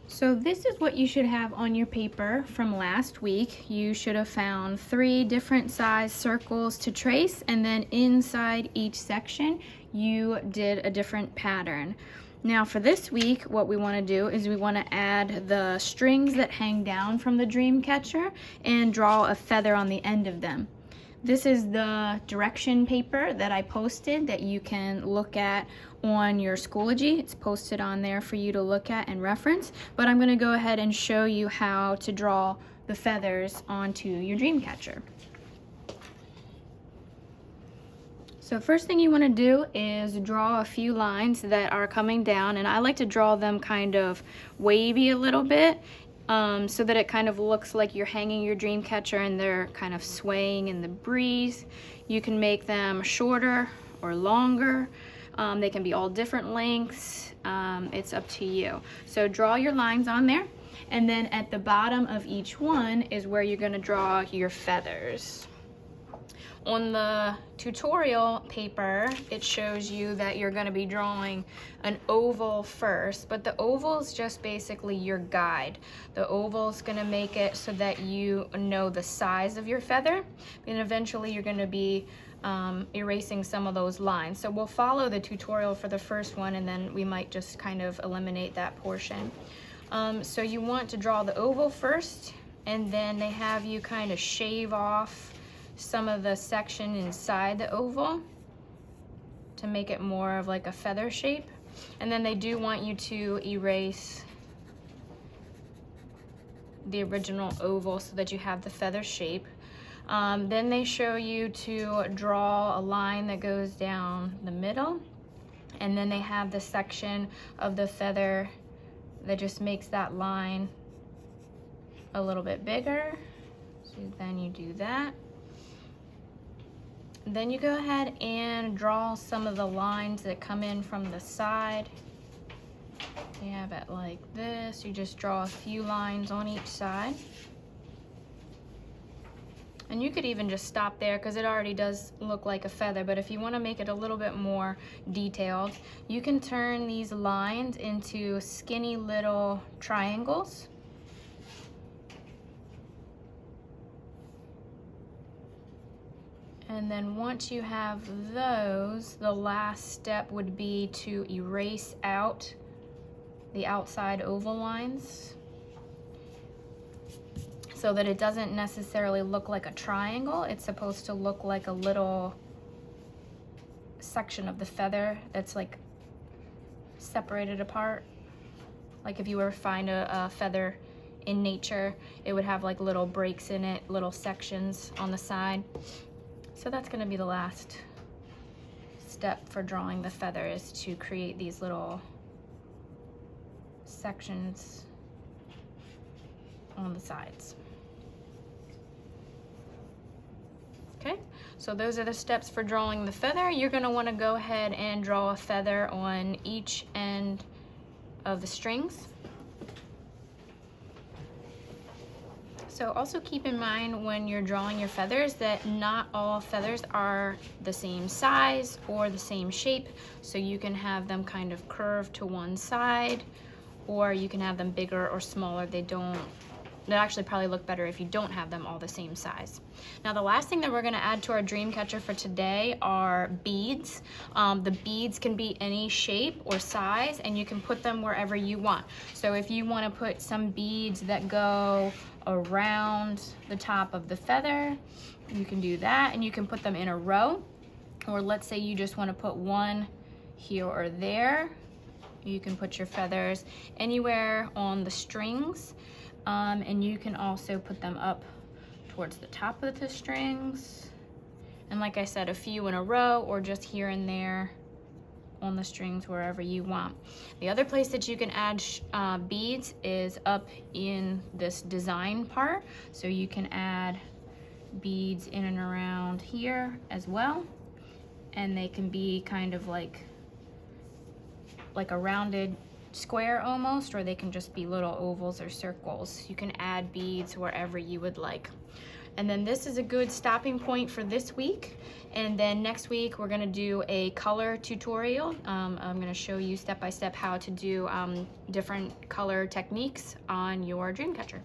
So this is what you should have on your paper from last week. You should have found 3 different size circles to trace, and then inside each section you did a different pattern. Now for this week, what we want to do is we want to add the strings that hang down from the dream catcher and draw a feather on the end of them. This is the direction paper that I posted that you can look at on your Schoology. It's posted on there for you to look at and reference, but I'm going to go ahead and show you how to draw the feathers onto your dream catcher. So first thing you want to do is draw a few lines that are coming down, and I like to draw them kind of wavy a little bit, so that it kind of looks like you're hanging your dream catcher and they're kind of swaying in the breeze. You can make them shorter or longer. They can be all different lengths. It's up to you. So draw your lines on there, and then at the bottom of each one is where you're going to draw your feathers. On the tutorial paper, it shows you that you're going to be drawing an oval first, but the oval is just basically your guide. The oval is going to make it so that you know the size of your feather, and eventually you're going to be erasing some of those lines. So we'll follow the tutorial for the first one, and then we might just kind of eliminate that portion. So you want to draw the oval first, and then they have you kind of shave off some of the section inside the oval to make it more of like a feather shape. And then they do want you to erase the original oval so that you have the feather shape. Then they show you to draw a line that goes down the middle, and then they have the section of the feather that just makes that line a little bit bigger. So then you do that. Then you go ahead and draw some of the lines that come in from the side. You have it like this. You just draw a few lines on each side. And you could even just stop there because it already does look like a feather, but if you want to make it a little bit more detailed, you can turn these lines into skinny little triangles. And then once you have those, the last step would be to erase out the outside oval lines so that it doesn't necessarily look like a triangle. It's supposed to look like a little section of the feather that's like separated apart. Like if you were to find a feather in nature, it would have like little breaks in it, little sections on the side. So that's going to be the last step for drawing the feather, is to create these little sections on the sides. Okay, so those are the steps for drawing the feather. You're going to want to go ahead and draw a feather on each end of the strings. So also keep in mind when you're drawing your feathers that not all feathers are the same size or the same shape. So you can have them kind of curved to one side, or you can have them bigger or smaller. They actually probably look better if you don't have them all the same size. Now the last thing that we're going to add to our dream catcher for today are beads. The beads can be any shape or size, and you can put them wherever you want. So if you want to put some beads that go around the top of the feather, you can do that, and you can put them in a row. Or let's say you just want to put one here or there. You can put your feathers anywhere on the strings. And you can also put them up towards the top of the strings. And like I said, a few in a row or just here and there on the strings, wherever you want. The other place that you can add beads is up in this design part. So you can add beads in and around here as well. And they can be kind of like a rounded square almost, or they can just be little ovals or circles. You can add beads wherever you would like. And then this is a good stopping point for this week. And then next week we're gonna do a color tutorial. I'm gonna show you step by step how to do different color techniques on your dream catcher.